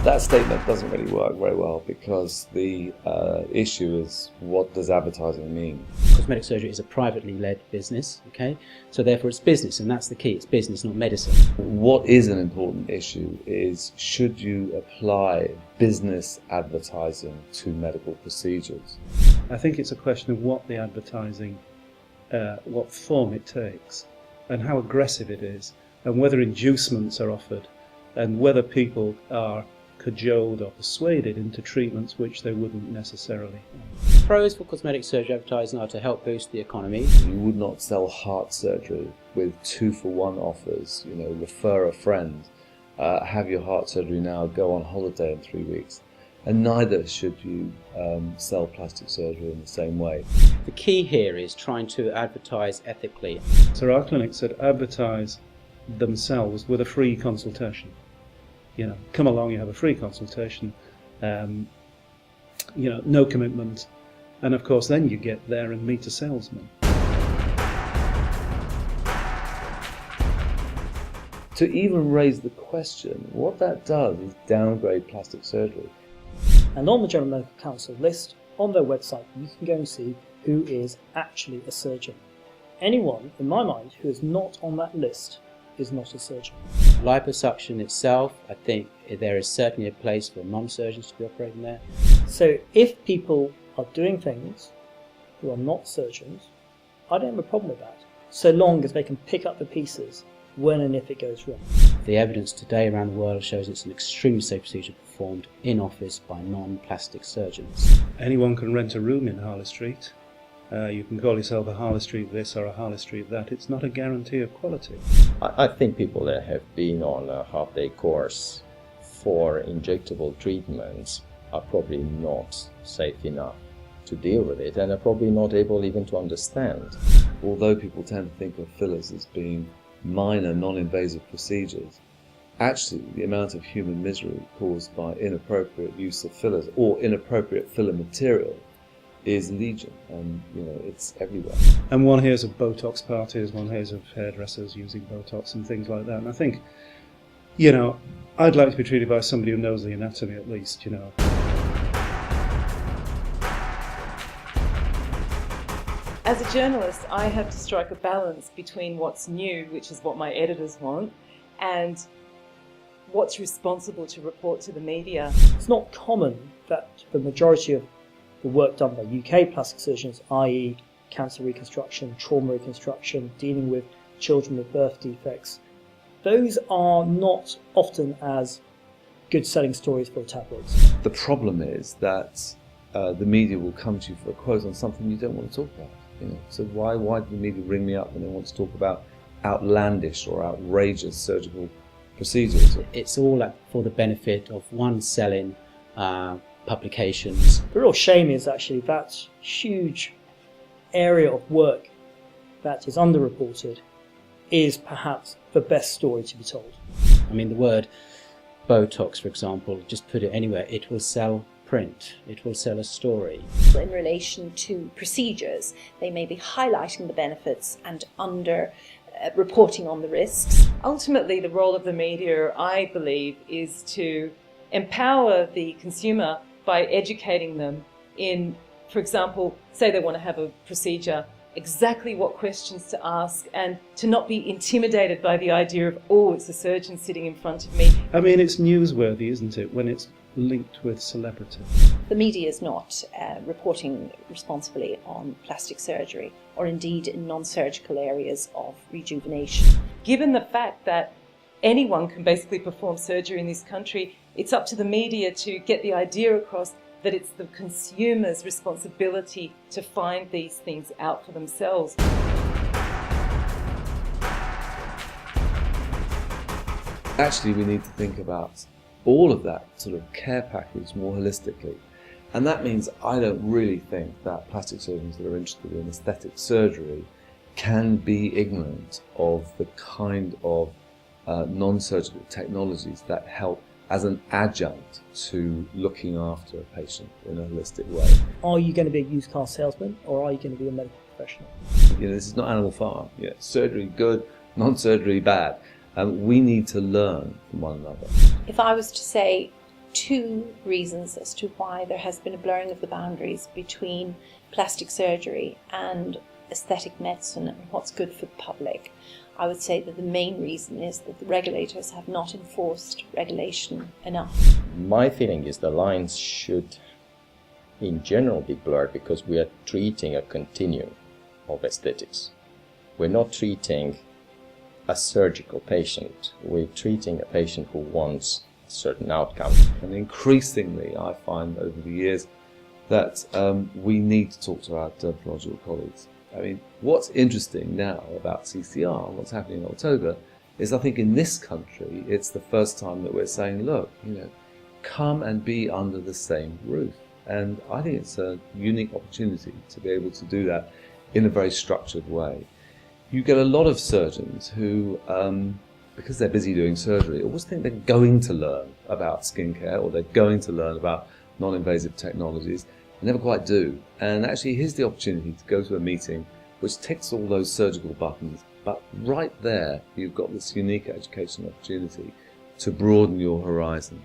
That statement doesn't really work very well because the issue is, what does advertising mean? Cosmetic surgery is a privately led business, okay? So therefore it's business, and that's the key. It's business, not medicine. What is an important issue is, should you apply business advertising to medical procedures? I think it's a question of what the advertising, what form it takes, and how aggressive it is, and whether inducements are offered, and whether people are cajoled or persuaded into treatments which they wouldn't necessarily. Pros for cosmetic surgery advertising are to help boost the economy. You would not sell heart surgery with 2-for-1 offers, refer a friend, have your heart surgery now, go on holiday in 3 weeks. And neither should you sell plastic surgery in the same way. The key here is trying to advertise ethically. So our clinics should advertise themselves with a free consultation. Come along, you have a free consultation, no commitment, and of course then you get there and meet a salesman. To even raise the question, what that does is downgrade plastic surgery. And on the General Medical Council list, on their website, you can go and see who is actually a surgeon. Anyone, in my mind, who is not on that list is not a surgeon. Liposuction itself, I think there is certainly a place for non-surgeons to be operating there. So if people are doing things who are not surgeons, I don't have a problem with that, so long as they can pick up the pieces when and if it goes wrong. The evidence today around the world shows it's an extremely safe procedure performed in office by non-plastic surgeons. Anyone can rent a room in Harley Street. You can call yourself a Harley Street this or a Harley Street that. It's not a guarantee of quality. I think people that have been on a half-day course for injectable treatments are probably not safe enough to deal with it, and are probably not able even to understand. Although people tend to think of fillers as being minor, non-invasive procedures, actually the amount of human misery caused by inappropriate use of fillers or inappropriate filler material is legion, and it's everywhere. And one hears of Botox parties, one hears of hairdressers using Botox and things like that, and I think, I'd like to be treated by somebody who knows the anatomy at least, As a journalist, I have to strike a balance between what's new, which is what my editors want, and what's responsible to report to the media. It's not common that the majority of the work done by UK plastic surgeons, i.e. cancer reconstruction, trauma reconstruction, dealing with children with birth defects, those are not often as good selling stories for tabloids. The problem is that the media will come to you for a quote on something you don't want to talk about. So why do the media ring me up when they want to talk about outlandish or outrageous surgical procedures? It's all for the benefit of one selling publications. The real shame is actually that huge area of work that is underreported is perhaps the best story to be told. I mean, the word Botox, for example, just put it anywhere, it will sell print, it will sell a story. In relation to procedures, they may be highlighting the benefits and reporting on the risks. Ultimately, the role of the media, I believe, is to empower the consumer by educating them in, for example, say they want to have a procedure, exactly what questions to ask, and to not be intimidated by the idea of, it's a surgeon sitting in front of me. I mean, it's newsworthy, isn't it, when it's linked with celebrity. The media is not reporting responsibly on plastic surgery, or indeed in non-surgical areas of rejuvenation. Given the fact that anyone can basically perform surgery in this country, it's up to the media to get the idea across that it's the consumer's responsibility to find these things out for themselves. Actually, we need to think about all of that sort of care package more holistically. And that means I don't really think that plastic surgeons that are interested in aesthetic surgery can be ignorant of the kind of non-surgical technologies that help as an adjunct to looking after a patient in a holistic way. Are you going to be a used car salesman, or are you going to be a medical professional? This is not Animal Farm. Surgery good, non-surgery bad. We need to learn from one another. If I was to say two reasons as to why there has been a blurring of the boundaries between plastic surgery and aesthetic medicine and what's good for the public. I would say that the main reason is that the regulators have not enforced regulation enough. My feeling is the lines should in general be blurred because we are treating a continuum of aesthetics. We're not treating a surgical patient, we're treating a patient who wants a certain outcome. And increasingly, I find over the years that we need to talk to our dermatological colleagues. I mean, what's interesting now about CCR, what's happening in October, is I think in this country, it's the first time that we're saying, look, come and be under the same roof. And I think it's a unique opportunity to be able to do that in a very structured way. You get a lot of surgeons who, because they're busy doing surgery, always think they're going to learn about skincare or they're going to learn about non-invasive technologies. They never quite do. And actually, here's the opportunity to go to a meeting which ticks all those surgical buttons, but right there, you've got this unique educational opportunity to broaden your horizon.